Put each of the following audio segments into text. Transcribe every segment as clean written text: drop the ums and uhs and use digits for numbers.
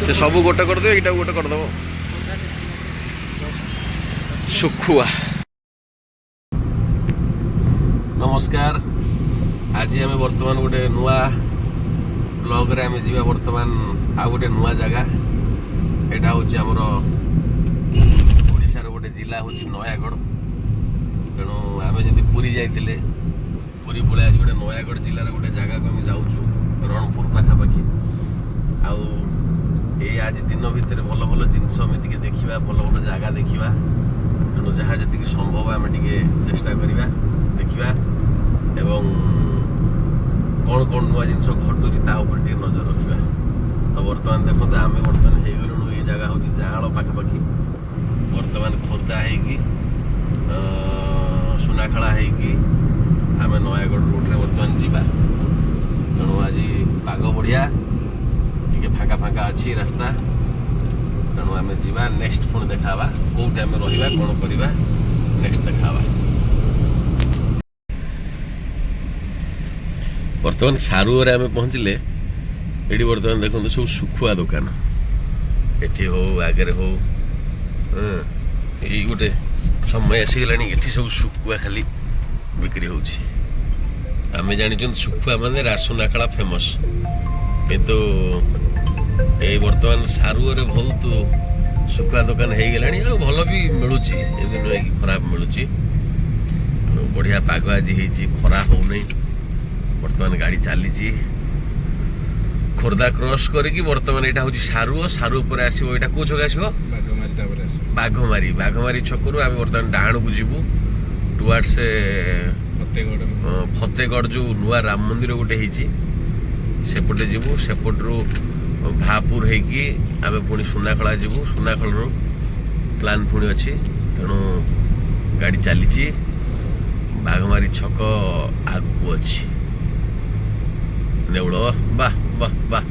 से सब गोटे करदे एटा गोटे करदेव सुखुआ। नमस्कार, आज आम बर्तमान गोटे नुआ ब्लॉग रे आम जीवा बर्तमान आ गोटे नुआ जगह। एटा हूँ आमर ओडिशार गोटे जिला हूँ नयागढ़। तेणु आम जब पुरी जाइए पुरी पड़े आज गोटे नयागढ़ जिलार गोटे जगह को आम जाऊँ रणपुर पाखापाखि। आउ ये आज दिन भितर भल भल जिनस टिके देखा भल भल जगह देखा। तेणु जहाँ जी संभव आम टे चेष्टा करवा देखा एवं कौन कौन नुआ जिनस घटुची टे नजर रखा। तो बर्तमान देखते आम बर्तमान हो गलु ये जगह हूँ जाँल पाखापाखि। बर्तमान खोर्धा होगी सुनाखेला होगी आम नयागढ़ रोड रे बर्तमान जीवा। तेणु आज पाग बढ़िया टिके फाँका फाँका अच्छी रास्ता। तेणु आम जीवा नेक्स्ट पुणी देखा कौटे आम रहा कौन करवा नेक्स्ट देखा। बर्तमान सारुआरे आम पहुँचले। ये बर्तमान देखते सब सुखुआ दुकान एटी हो आगे हो ये गोटे समय आसीगला ये सब सुखुआ खाली बिक्री होची। आम जानी सुखुआ माने रासुनाखेला फेमस किंतु ये बर्तमान सारुआरे बहुत सुखुआ दुकान हो गला भल भी मिलूँ एमती नुहे कि खराब मिलूँ। बढ़िया पाग आज खरा हो नहीं। बर्तमान गाड़ी चली खोर्धा क्रॉस करके बर्तमान यहाँ हूँ सारू सारू पर आसो यहाँ कौ छक आसो बाघमारी। बाघमारी छकरू आम बर्तमान डाण को जीवु टुआर्ड्स फतेगढ़ जो नुआ राम मंदिर गोटे सेपटे जीवु। सेपटू भापुर होगी आम पुणी सुनाखेला जीवु। सुनाखेलू प्लान पुणी अच्छी। तेणु गाड़ी चली बाघमारी छक आगू अच्छी नेउल वाह वाह वाह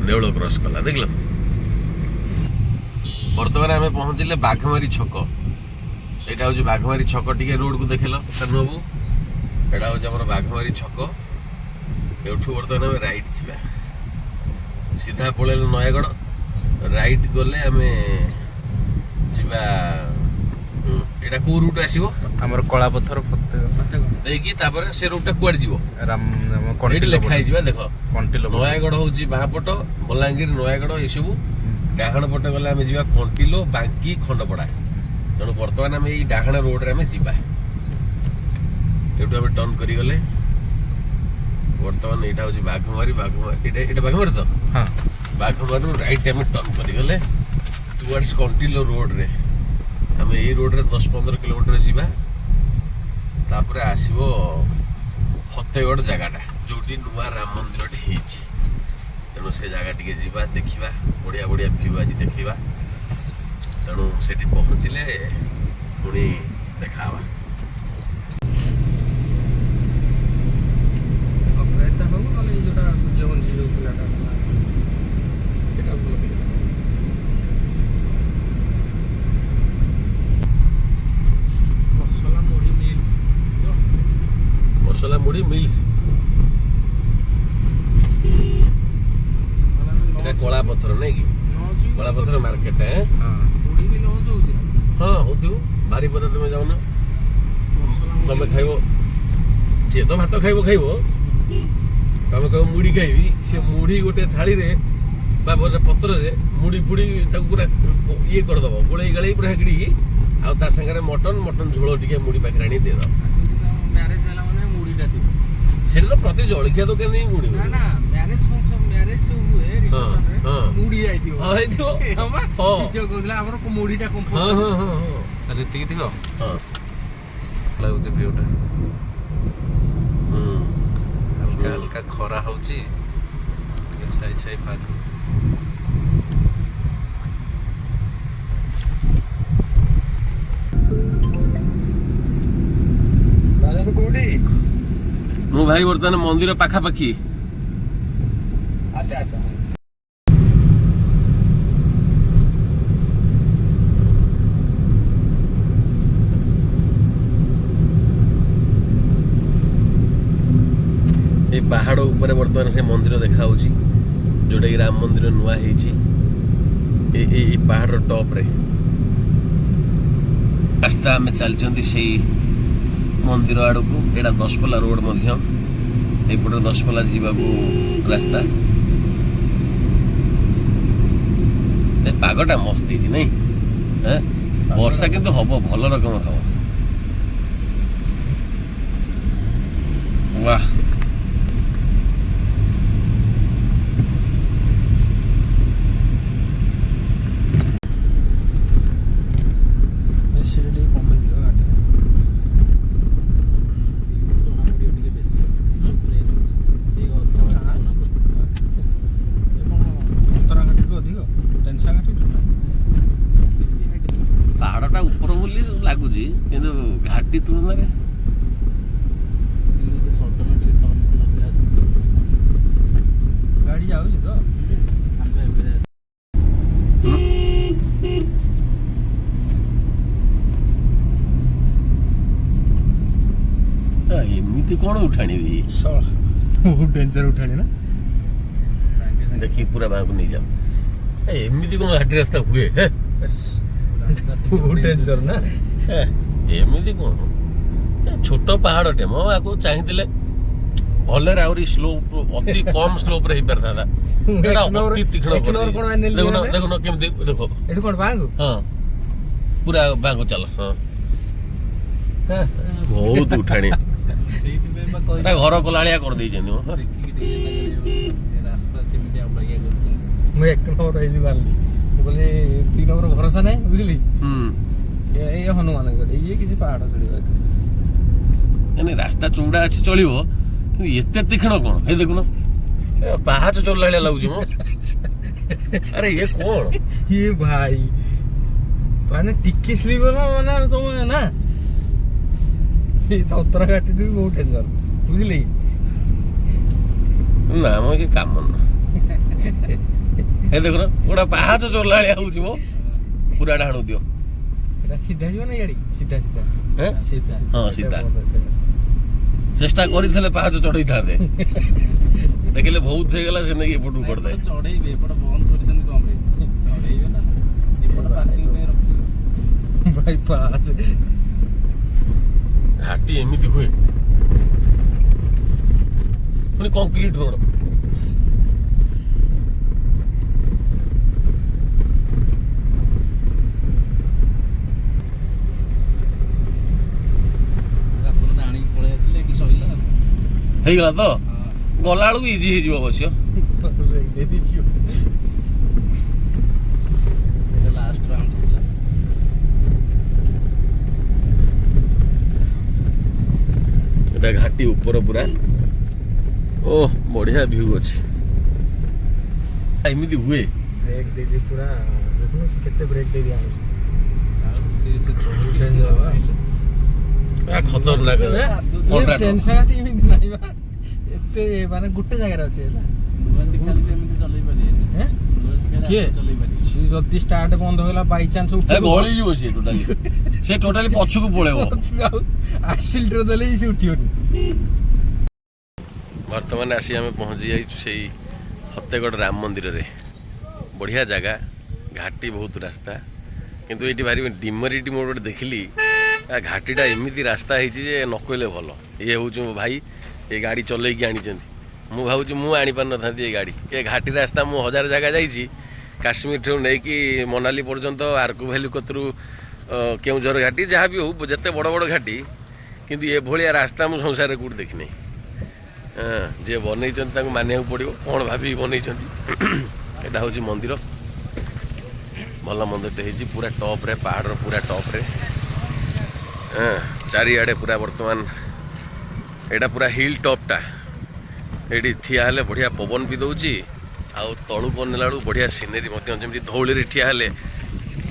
नेउल क्रॉस कला देख लो। बर्तमान आम पहुँचले बाघमारी छक। यहाँ हूँ बाघमारी छक टी रोड को देखेल बाबू एटा हूँ आम बाघमारी छक। एठू बर्तमान आम राइट जा सीधा पलैल नयागढ़ राइट गले आम जा एटा को रूट आसीबो हमर कला पत्थर देखि तापर से रूट कुआड जीवो राम कोंटी लिखाई जिबा देखो कोंटिलो नयागढ़ होची बापट बलांगीर नयागढ़ ए सब डाहाण पटे गले आम जीवा कोंटिलो बांकी खंडपड़ा। तेणु बर्तमान आम एई डाहाण रोड रे आम जीवा। एठू आम टर्न करी गले बर्तमान एटा होची बाघमारी। बाघमारी एटा बाघमारी तो हां बाघमारी राइट आम टर्न करी गले टुवर्ड्स कोंटिलो रोड रे। आम ये रोड रे 10-15 किलोमीटर जीवा तापर आसीबो फतेगढ़ जगहटा जोटी नुआ राम मंदिर टे। तेणु से जगह टिके जीवा देखा बढ़िया बढ़िया व्यू आज देखा। तेणु सेठी पहुँचले पुणी देखा। मसला मुड़ी मिल्स एटा कला पत्थर नहीं कि कला पत्थर मार्केट है। मुड़ी भी लॉन्च होउची ना। हां होतु भारी पता तुम जाओ ना तुम खाइबो जे तो भात खाइबो तुम कहो मुड़ी खाइबी से मुड़ी गोटे थाली रे बा पत्र रे मुड़ी फुड़ी ताकू पूरा ये कर दबो गोळे गळे पूरा हेकड़ी आ ता संगे मटन झोल टिके मुड़ी पाखरे आनी दे दो। मैरिज होला माने मुड़ीटा दिबो सेटा तो प्रति जळखिया दुकान नहीं मुड़ी ना ना मैरिज फंक्शन मैरिज जो हुए रिसेप्शन रे मुड़ी आई दियो हां दियो हां जो कोला हमर को मुड़ीटा कंफर्ट हां सर एति दियो हां लागो जे व्यूटा हल्का हल्का खरा होची छाई छाई पाक भाई बर्तमान मंदिर पाखापाखि अच्छा अच्छा ए पहाड़ ऊपर बर्तमान से मंदिर देखा जोटा कि राम मंदिर नुआ पहाड़ टॉप रे रास्ता आम चलती से मंदिर आड़ को एटा दशपल्ला रोड एपटे दशपल्ला जावाकू रास्ता पागटा मस्त नहीं वर्षा किंतु हम भल रकम हम वाह पहाड़टा ऊपर बोली लगुच घाटी तुलन गाड़ी जाऊँ तो एमती कौन उठाणी बहुत डेंजर उठाणी ना देखी पूरा बाहर को नहीं जाओ एमती कौन घाटी रास्ता हुए बहुत डेंजर ना एमती कौन छोट पहाड़टे मो आपको चाहिए भले आहरी स्लोप अति कम स्लोप रे पार था अति तीक्ष्ण देखो केमती देखो हाँ पूरा बाग चल हाँ बहुत उठाणी घर कलाया कर दे एक नंबर बोले 3 नंबर भरोसा नहीं बुझली ये हनुमान ये किसी पहाड़ चढ़ रास्ता चौड़ा अच्छी चलो कि तीक्ष्ण कौन ये देखुन पाहाच चलला लगुच मो अरे ये कौन ये भाई माने टिक्की स्लीप ना तुम ना ये तो उत्तराघाटी भी बहुत डेंजर बुझली ना मो के काम न ए देखो ना गोटा पाहाच चलला मो पूरा ढाणु दियो सीधा जीव ना याड़ी सीधा सीधा हैं सीधा हाँ सीधा चेष्टा करी पाहाच चढ़ई था देखिले बहुत हो गला से नहीं एपटू पड़ता चढ़ेइबे एपट बंद करछन कम पे चढ़ेइबे ना एपट पार्किंग पे रखियो भाई पाहाच घाटी एमती हुए पुणी कंक्रीट रोड ହେଇଗଲା ତ ଗଲା ବେଳକୁ ଇଜି ହେଇଯିବ ଅବଶ୍ୟ ଏଟା ଘାଟି ଉପର ପୁରା ଓ ବଢିଆ ଭ୍ୟୁ ଅଛି ଏମିତି ହୁଏ ବ୍ରେକ୍ ଦେଇଦି ପୁରା ଦେଖୁନ ସେ କେତେ ବ୍ରେକ୍ ଦେଇଦି ଆଣୁଛି ଖତରନାକ ଟେନସନ୍ ଏମିତି ନାହିଁ ବା ଏତେ ମାନେ ଗୋଟେ ଜାଗାରେ ଅଛି ହେଲା କିଏ ଯଦି ଷ୍ଟାର୍ଟ ବନ୍ଦ ହେଲା ବାଇ ଚାନ୍ସ ଗଳିଯିବ ସେ ଟୋଟାଲି ପଛକୁ ପଳେଇବ ଆକ୍ସିଲେଟର ଦେଲେ ସେ ଉଠିବନି ବର୍ତ୍ତମାନ ଆସି ଆମେ ପହଞ୍ଚି ଯାଇଛୁ ସେଇ ଫତେଗଡ଼ ରାମ ମନ୍ଦିରରେ ବଢ଼ିଆ ଜାଗା ଘାଟି ବହୁତ ରାସ୍ତା କିନ୍ତୁ ଏଇଠି ଭାରି ଡିମରିଟି ମୋର ଗୋଟେ ଦେଖିଲି ଘାଟିଟା ଏମିତି ରାସ୍ତା ହେଇଛି ଯେ ନ କହିଲେ ଭଲ ଇଏ ହେଉଛି ମୋ ଭାଇ ଏ ଗାଡ଼ି ଚଲେଇକି ଆଣିଛନ୍ତି ମୁଁ ଭାବୁଛି ମୁଁ ଆଣିପାରିନଥାନ୍ତି ଏ ଗାଡ଼ି ଏ ଘାଟି ରାସ୍ତା ମୁଁ 1000 ଜାଗା ଯାଇଛି କାଶ୍ମୀରଠୁ ନେଇକି ମନାଲି ପର୍ଯ୍ୟନ୍ତ ଆର୍କୁ ଭ୍ୟାଲି କତରୁ କେଉଁଝର ଘାଟି ଯାହା ବି ହଉ ଯେତେ ବଡ଼ ବଡ଼ ଘାଟି କିନ୍ତୁ ଏଭଳିଆ ରାସ୍ତା ମୁଁ ସଂସାରରେ କେଉଁଠି ଦେଖିନାହିଁ ଯିଏ ବନେଇଛନ୍ତି ତାଙ୍କୁ ମାନିବାକୁ ପଡ଼ିବ କ'ଣ ଭାବିକି ବନେଇଛନ୍ତି ଏଇଟା ହେଉଛି ମନ୍ଦିର ଭଲ ମନ୍ଦିରଟେ ହେଇଛି ପୁରା ଟପ୍ରେ ପାହାଡ଼ର ପୁରା ଟପ୍ରେ ଚାରିଆଡ଼େ ପୁରା ବର୍ତ୍ତମାନ ଏଇଟା ପୁରା ହିଲ୍ ଟପ୍ଟା ଏଇଠି ଠିଆ ହେଲେ ବଢ଼ିଆ ପବନ ବି ଦେଉଛି ଆଉ ତଳୁକୁ ଅନେଇଲା ବେଳକୁ ବଢ଼ିଆ ସିନେରୀ ମଧ୍ୟ ଯେମିତି ଧଉଳିରେ ଠିଆ ହେଲେ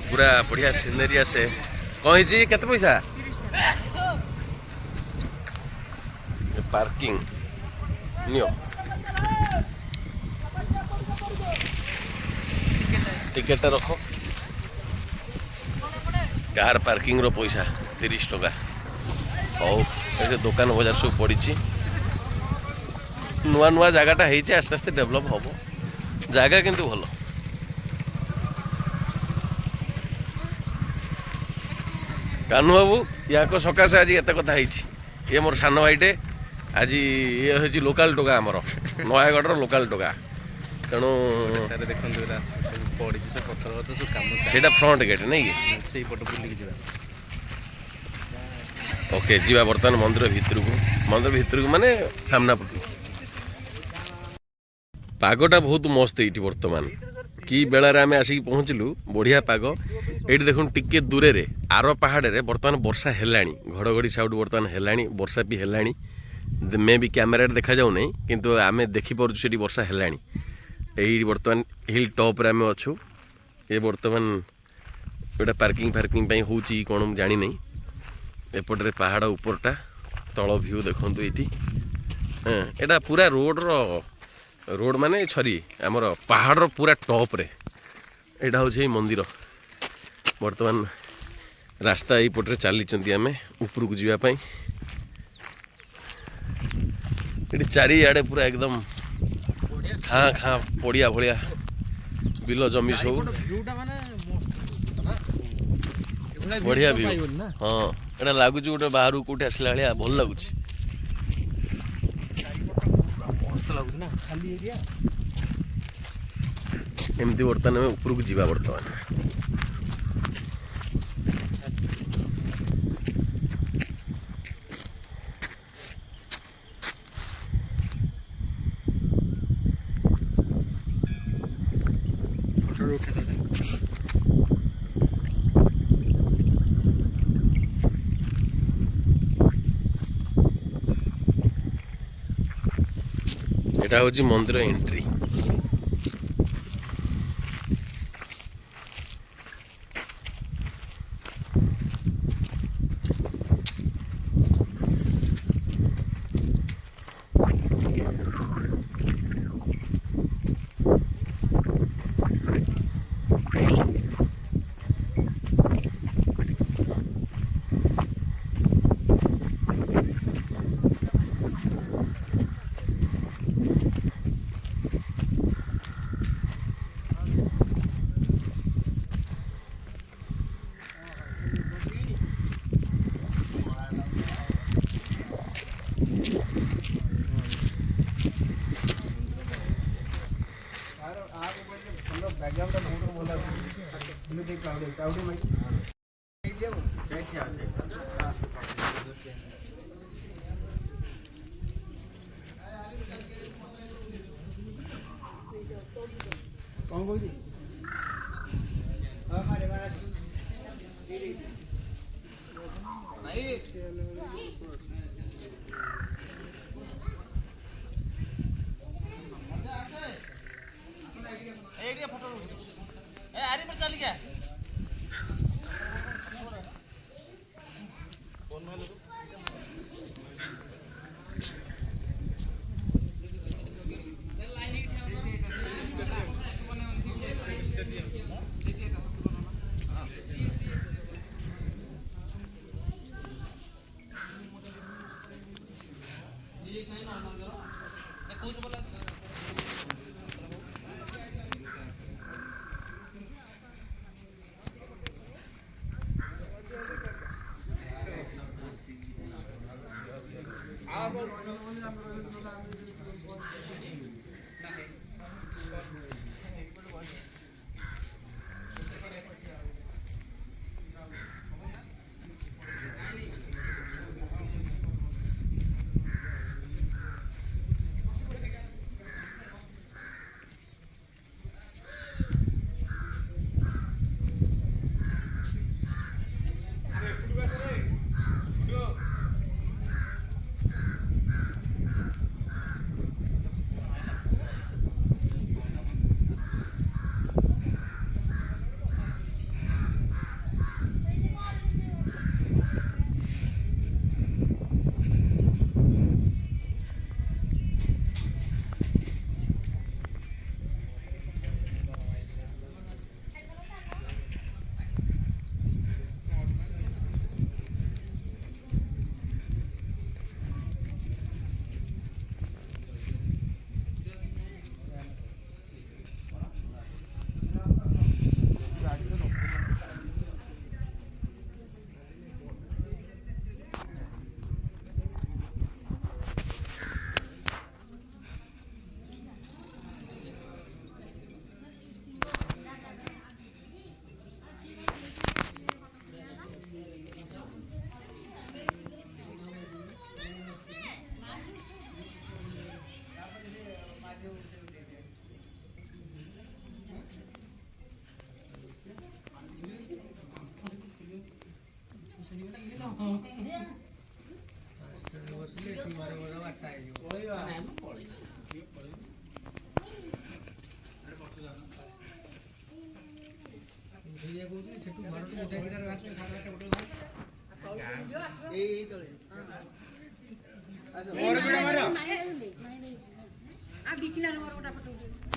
ପୁରା ବଢ଼ିଆ ସିନେରୀ ଆସେ କ'ଣ ହେଇଛି କେତେ ପଇସା ପାର୍କିଂ नियो टिकेट रख कार पार्किंग रो पैसा 30 टका हौ ये दुकान बजार सब पड़ी नुआ नुआ जगहटा होइছে आस्ते आस्ते डेवलप हम जगह किंतु भल कानू बाबू या सकाशे आज एत कथा ये मोर सान भाईटे आज ये हूँ लोकाल टोका आमर नयागढ़ लोकाल टोका तेणु से फ्रंट गेट नहीं कि ओके जीवा बर्तमान मंदिर भितर को माने सामना पटू पागटा बहुत मस्त ये बर्तमान कि बेलार आम आसिक पहुँचलु बढ़िया पाग ये देखुन टिके दूरे रे आर पहाड़ रे बर्तमान वर्षा हेलाणी घड़घड़ी साउंड बर्तमान हेलाणी वर्षा भी हेलाणी मे भी कैमेरा देखा जाऊ नहीं किंतु आमे देखि परछु सेठी वर्षा हेलाणी यही बर्तमान हिल टॉप रे आमे अछु ये बर्तमान गोटे पार्किंग फार्किंग पे होची कोन जानी नहीं एपटे पहाड़ उपरटा तल व्यू देखंतु एठी एटा पूरा रोड माने छरी आमर पहाड़ पूरा टॉप रे एटा होछे मंदिर बर्तमान रास्ता यपटे चली आम ऊपर को जावाई ये चारिआडे पूरा एकदम खाँ खाँ पड़िया भाया बिल जमी सब बढ़िया व्यू हाँ एटा लगुच गोटे बाहर कौटे आसला भाया भल लगुच एमती बर्तमान आम ऊपर को जावा बर्तमान एटा होची मंदिर एंट्री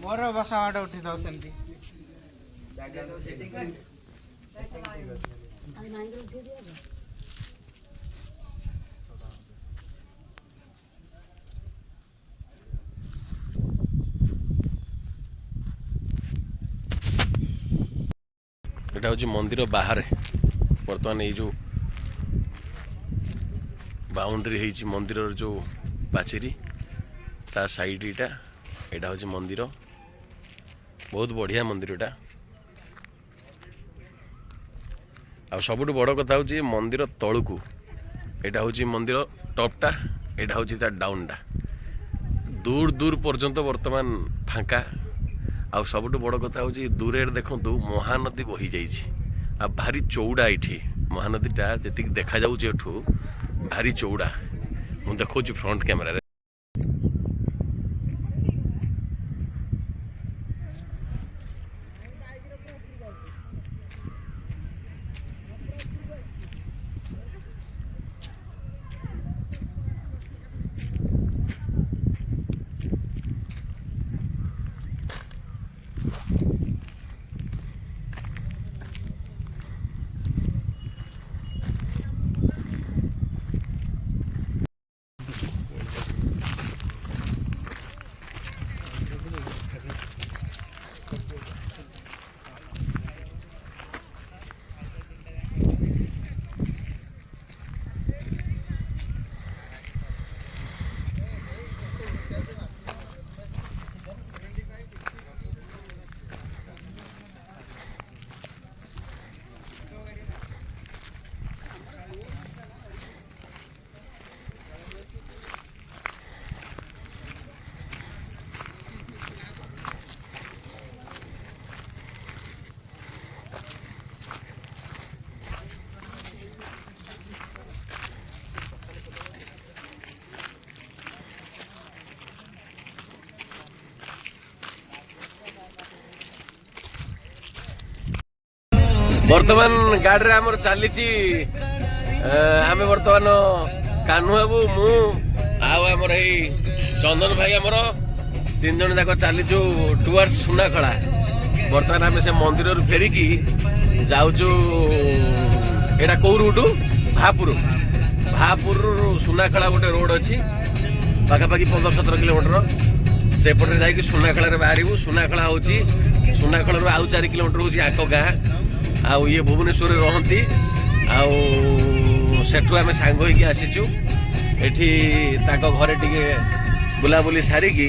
ମୋର ବସା ଆଡେ ଉଠି ଥାଉ ସେମିତି এটা হচ্ছে মন্দির বাহারে বর্তমান এই যে বাউন্ডারি হয়েছি মন্দিরর যে পাচেরি তা সাইড এটা হচ্ছে মন্দির বহুত বঢ়িয়া মন্দির এটা আর সবুঠু বড় কথা হচ্ছে মন্দির তলকু এটা হচ্ছে মন্দির টপটা এটা হচ্ছে তার ডাউনটা দূর দূর পর্যন্ত বর্তমান ফাঁকা ଆଉ ସବୁଠୁ ବଡ଼ କଥା ହେଉଛି ଦୂରରେ ଦେଖନ୍ତୁ ମହାନଦୀ ବହି ଯାଇଛି ଆଉ ଭାରି ଚଉଡ଼ା ଏଇଠି ମହାନଦୀଟା ଯେତିକି ଦେଖାଯାଉଛି ଏଠୁ ଭାରି ଚଉଡ଼ା ମୁଁ ଦେଖାଉଛି ଫ୍ରଣ୍ଟ କ୍ୟାମେରାରେ বর্তমান গাড়িরে আমার চালিছি আমি বর্তমান কানু বাবু মু আমার এই চন্দন ভাই আমার 3 জন যাক চালিছু টুয়ার্ডস সুনাখলা বর্তমান আমি সে মন্দিরରୁ ফেরিকি যাউଛୁ এটা কোউ রুটু ভাপুর সুনাখলা গোটে রোড ଅଛି পাখাপাখি 15-17 কিলোমিটার সেপটে যাইকি সুনাখলারে বাহারিবু সুনাখলা হଉଛି ସୁନାଖଳାରୁ ଆଉ 4 କିଲୋମିଟର ହଉଛି ଆଙ୍କ ଗାଁ ଆଉ ଇଏ ଭୁବନେଶ୍ୱରରେ ରହନ୍ତି ଆଉ ସେଠୁ ଆମେ ସାଙ୍ଗ ହେଇକି ଆସିଛୁ ଏଠି ତାଙ୍କ ଘରେ ଟିକେ ବୁଲାବୁଲି ସାରିକି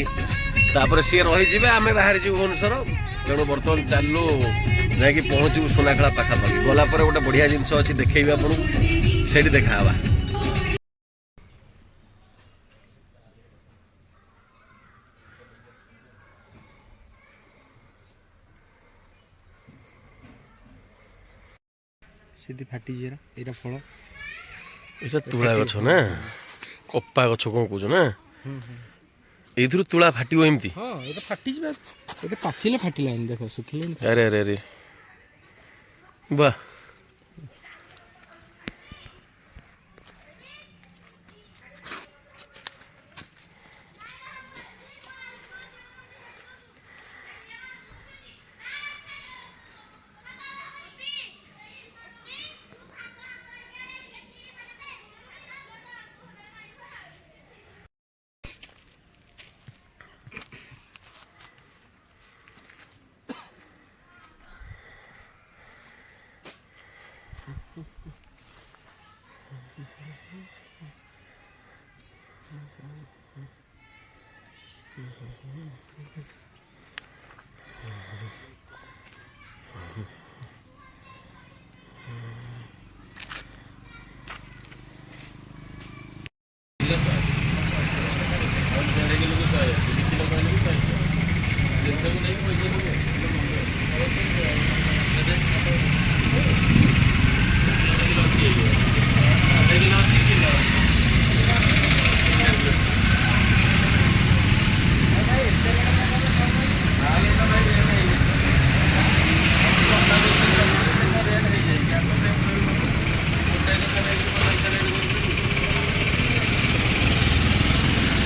ତାପରେ ସିଏ ରହିଯିବେ ଆମେ ବାହାରି ଯିବୁ ଭୁବନେଶ୍ୱର ତେଣୁ ବର୍ତ୍ତମାନ ଚାଲିଲୁ ଯାଇକି ପହଞ୍ଚିବୁ ସୁନାଖଳା ପାଖାପାଖି ଗଲା ପରେ ଗୋଟେ ବଢ଼ିଆ ଜିନିଷ ଅଛି ଦେଖେଇବି ଆପଣଙ୍କୁ ସେଇଠି ଦେଖା ହେବା सीधी फाटी जेरा एरा फल এটা তুଳା ଗଛ ନା କପା ଗଛ କ'ଣ କହୁଛ ନା ଏଇଥିରୁ ତୁଳା ଫାଟିବ ଏମିତି ହଁ ଏଟା ଫାଟି ଯିବା ଏଟା ପାଚିଲେ ଫାଟିଲାନି ଦେଖ ଶୁଖିଲାନି ଆରେ ଆରେ ଆରେ ବାଃ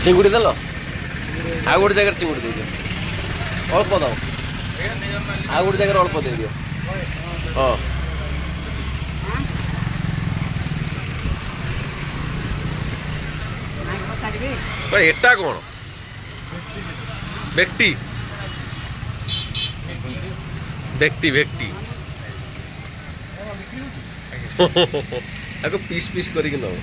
ଚିଙ୍ଗୁଡ଼ି ଦେଲ ଆଉ ଗୋଟେ ଜାଗାରେ ଚିଙ୍ଗୁଡ଼ି ଦେଇଦିଅ ଅଳ୍ପ ଦାও ଆଉ ଗୋଟେ ଜାଗାରେ ଅଳ୍ପ ଦେଇଦିଅ ହଁ ଏଟା କ'ଣ ବ୍ୟକ୍ତି ବ୍ୟକ୍ତି ବ୍ୟକ୍ତି ଆକୁ ପିସ୍ ପିସ୍ କରିକି ନେବ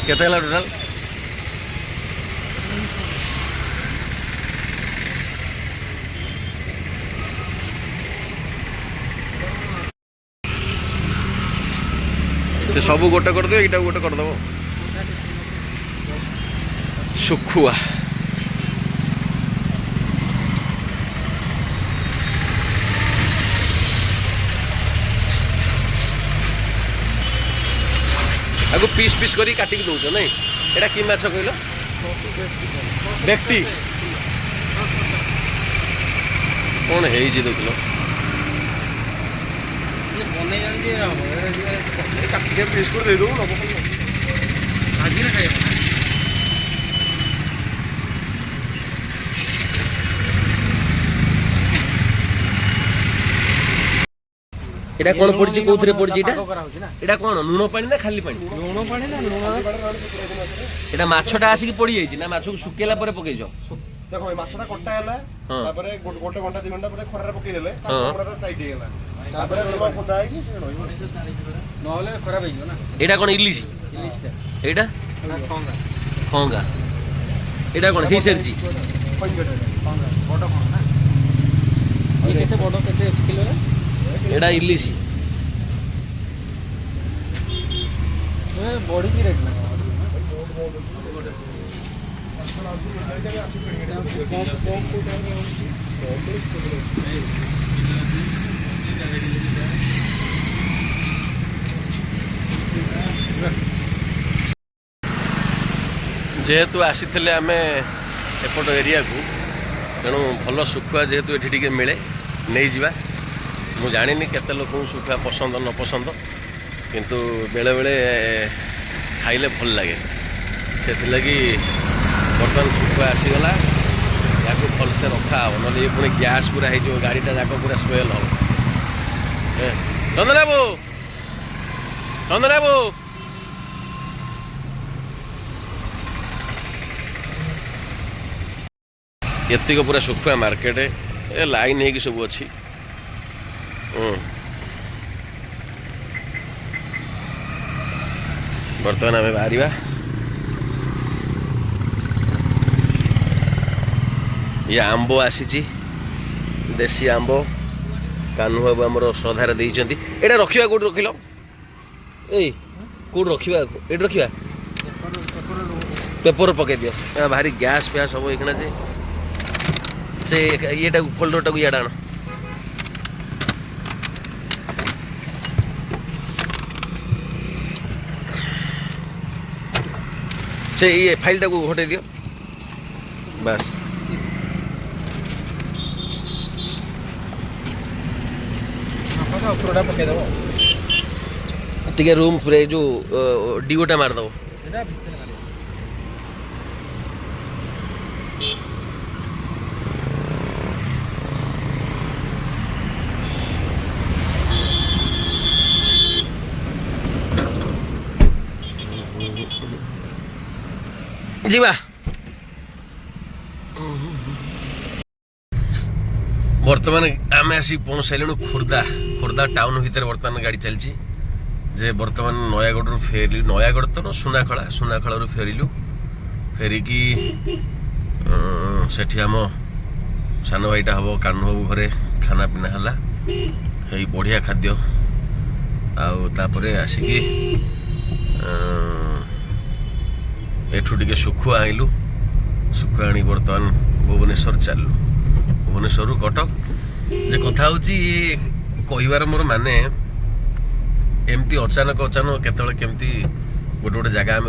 କେତେ ହେଲା ଟୋଟାଲ ସେ ସବୁ ଗୋଟେ କରିଦିଅ ଏଇଟା ଗୋଟେ କରିଦେବ ଶୁଖୁଆ ଆକୁ ପିସ୍ ପିସ୍ କରି କାଟିକି ଦେଉଛ ନାଇଁ ଏଇଟା କି ମାଛ କହିଲ ବ୍ୟକ୍ତି କ'ଣ ହେଇଛି ଦେଖିଲ କାଟିକି ପିସ୍ କରି ଦେଇଦେବୁ এটা কোন পড়ছি কোউথরে পড়ছি এটা কোন নুন পানি না খালি পানি লୁଣ ପାଣି ନା ଲୁଣ এটা মাছটা আসি কি পড়ি যাইছি না মাছକୁ শুকেলা পরে পকেইছ দেখো এই মাছটা কটা ହେଲା তারপরে গোটে ঘন্টা 2 ঘন্টা পরে খরারে পকেই দেলে তা খরাটা টাইট হই গলা তারপরে লবণ খোদা ହେଇକି ସେ ରହିବ ନହେଲେ ଖରାପ ହେଇଯିବ ନା এটা কোন ইলিশি ଇଲିଶଟା এইটা ଖଙ୍ଗା খঙ্গা এটা কোন হিসেরজি ପଞ୍ଜଟା ଖଙ୍ଗା ବଡ଼ କ'ଣ ନା ଇଏ କେତେ ବଡ଼ କେତେ କିଲୋରେ এটা ইলিশি ଏ ବଢ଼ିକି ରେଟ୍ ନା যেহেতু আসিଥିଲେ ଆମେ ଏପଟ ଏରିଆକୁ ତେଣୁ ଭଲ ଶୁଖୁଆ ଯେହେତୁ ଏଠି ଟିକେ ମିଳେ ନେଇଯିବା ମୁଁ ଜାଣିନି କେତେ ଲୋକଙ୍କୁ ଶୁଖୁଆ ପସନ୍ଦ ନ ପସନ୍ଦ କିନ୍ତୁ ବେଳେବେଳେ ଖାଇଲେ ଭଲ ଲାଗେ ସେଥିଲାଗି ବର୍ତ୍ତମାନ ଶୁଖୁଆ ଆସିଗଲା ୟାକୁ ଭଲସେ ରଖା ହେବ ନହେଲେ ଇଏ ପୁଣି ଗ୍ୟାସ୍ ପୁରା ହେଇଯିବ ଗାଡ଼ିଟା ଯାକ ପୁରା ସ୍ମେଲ୍ ହେବ ଚନ୍ଦନ ବାବୁ ଚନ୍ଦନ ବାବୁ ଏତିକ ପୁରା ଶୁଖୁଆ ମାର୍କେଟ ଏ ଲାଇନ୍ ହେଇକି ସବୁ ଅଛି ବର୍ତ୍ତମାନ ଆମେ ବାହାରିବା ଇଏ ଆମ୍ବ ଆସିଛି ଦେଶୀ ଆମ୍ବ କାହ୍ନୁ ବାବୁ ଆମର ଶ୍ରଦ୍ଧାରେ ଦେଇଛନ୍ତି ଏଇଟା ରଖିବା କେଉଁଠି ରଖିଲ ଏଇ କେଉଁଠି ରଖିବା ଏଇଠି ରଖିବା ପେପର ପକେଇ ଦିଅ ଭାରି ଗ୍ୟାସ୍ ଫ୍ୟାସ୍ ହେବ ଏଇଖିଣା ଯେ ସେ ଇଏଟାକୁ ଫୋଲ୍ଡରଟାକୁ ଇଆଡ଼େ ଆଣ ସେ ଇଏ ଫାଇଲ୍ଟାକୁ ହଟେଇ ଦିଅ ବାସ୍ ଉପରଟା ପକେଇଦେବ ଟିକେ ରୁମ୍ ପୁରା ଏଇ ଯେଉଁ ଡିଓଟା ମାରିଦେବ ଏଇଟା ଭିତରେ ଯିବା ବର୍ତ୍ତମାନ ଆମେ ଆସି ପହଞ୍ଚିସାରିଲୁଣି ଖୋର୍ଦ୍ଧା ଟାଉନ୍ ଭିତରେ ବର୍ତ୍ତମାନ ଗାଡ଼ି ଚାଲିଛି ଯେ ବର୍ତ୍ତମାନ ନୟାଗଡ଼ରୁ ଫେରିଲୁ ନୟାଗଡ଼ ତ ସୁନାଖଳାରୁ ଫେରିକି ସେଠି ଆମ ସାନ ଭାଇଟା ହେବ କାହ୍ନୁ ବାବୁ ଘରେ ଖାନା ପିନା ହେଲା ହେଇ ବଢ଼ିଆ ଖାଦ୍ୟ ଆଉ ତାପରେ ଆସିକି ଏଠୁ ଟିକେ ଶୁଖୁଆ ଆଣିଲୁ ଶୁଖୁଆ ଆଣି ବର୍ତ୍ତମାନ ଭୁବନେଶ୍ୱର ଚାଲିଲୁ भुवनेश्वर कटक जे कथा होची कहबार मोर माने एमती अचानक केतବେଳେ केमती गोटे गोटे जगह आम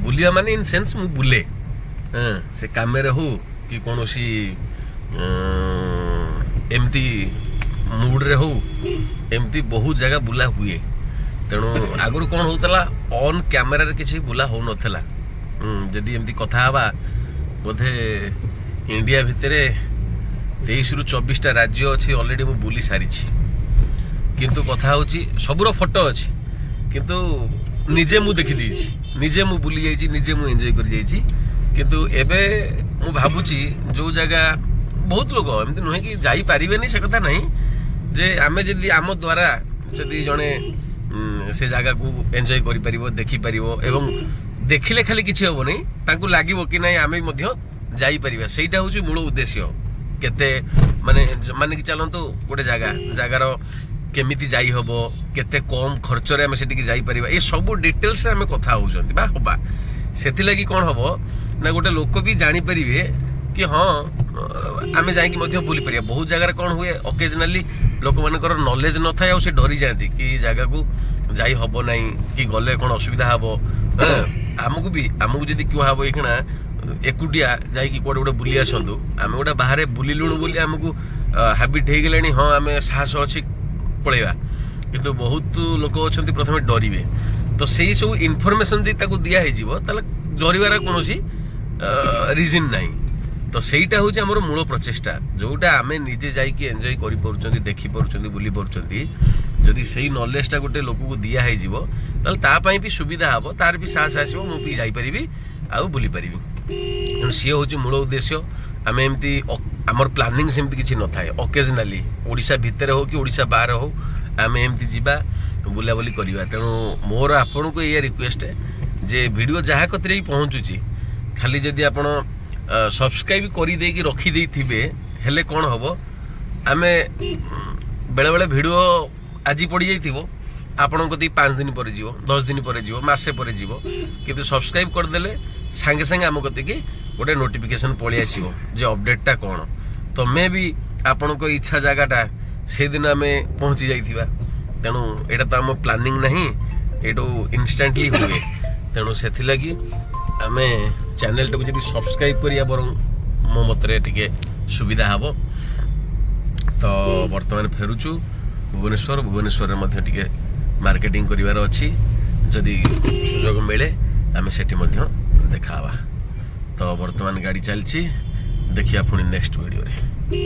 बुलिया माने इन सेंस मु बुले से काम हो कि कौन सी एमती मूड रे हो एमती बहुत जगह बुला हुए तेणु आगुरी कौन होता ऑन कैमेरा रे किसी बुला हो नथला जदि एमती कथा हवा बोधे इंडिया भितर 23 रु 24टा राज्य अच्छी ऑलरेडी मु बुली सारी किंतु कथा होची सबुर फोटो अच्छी किंतु निजे मु देखी देइछि निजे मु बुली जाइछि निजे मु एंजॉय कर जाइछि किंतु एबे मु भाबुछि जो जगह बहुत लोग एमती नुहे कि जाई पारिबेनी से कथा नहीं जे आमे जदि आम द्वारा जदि जने से जगह को एंजॉय करि परिबो देखि परिबो एवं देखिले खाली किछि होबो नहीं ताकू लागिबो कि नहीं आमे मध्य जाई परिबा सेटा होछि मूल उद्देश्य केते माने माने कि चलंतु गोटे जगार केमिति जाई हबो केते कम खर्च रे हमें सेठी जाई परिबा ए सब डिटेल्स हमें कथा होउछंती बा होबा सेति लागि कोन हबो ना गोटे लोक भी जानि परिबे कि हाँ आमे जाई कि मध्य बुली परिबा बहुत जगह रे कोन हुए ओकेजनली लोक मानकर नॉलेज न थाय आ से डरी जांती कि जगह को जाई हबो नहीं कि गले कोन असुविधा हबो हमकु जदि क्यों हबो एखना एकुटिया जाई कि कोडे गोटे बुली आसंतु आमे गोटे बाहर बुलिलुणु बोली हमकु हैबिट हे गेलानी हाँ आमे साहस अछि पळेवा किंतु बहुत लोक अछंती प्रथमे डरिवे तो सेही सब इनफॉरमेशन जे ताको दिया हे जीवो ताले डरिवार कोनोसी रीजन नाही तो सेईटा होची हमर मूल प्रचेष्टा जोटा आमे निजे जाई कि एन्जॉय करि परुचंती देखि परुचंती बुली परुचंती जदि सेही नॉलेजटा गोटे लोक को दिया हे जीवो ताले ता पई भी सुविधा हबो तार भी साहस आसीबो मु भी जाई परिबी आ बुली परिबी सी हूँ मूल उद्देश्य आम एमती आमर प्लानिंग सेमती किसी न थाए ओकेजनाली ओडिशा भितर हो कि ओडिशा बाहर हो आम एमती जीवा बुलाबुली करवा तेणु मोर आपन को ये रिक्वेस्ट है जे वीडियो जहाँ कतरे पहुँचुची खाली जदि आप सब्सक्राइब कर देकी रखी थे हेले कौन हम आम बेले बेले वीडियो आज पड़ जाइए आपण कति 5 दिन पर जीव 10 दिन पर जीव मासे पर जीव किंतु सब्सक्राइब करदेले सांगे सांगे आम कति की गोटे नोटिफिकेशन पलि आसीबो जे अपडेटटा कौन तो मे भी आपण को इच्छा जगहटा से दिन आम पहुँची जाइथिबा तेणु एटा तो आम प्लानिंग नहीं एटू इनस्टांटली हुए तेणु से आम चैनल टाक जब सब्सक्राइब करिया बर मो मतरे टिके सुविधा हबो तो वर्तमान फेरुचु भुवनेश्वर मध्ये टिके मार्केटिंग करिवार अछि जदि सुयोग मिले आम सेठी मध्य देखा तो वर्तमान गाड़ी चलची देखिया पुणी नेक्स्ट वीडियो रे।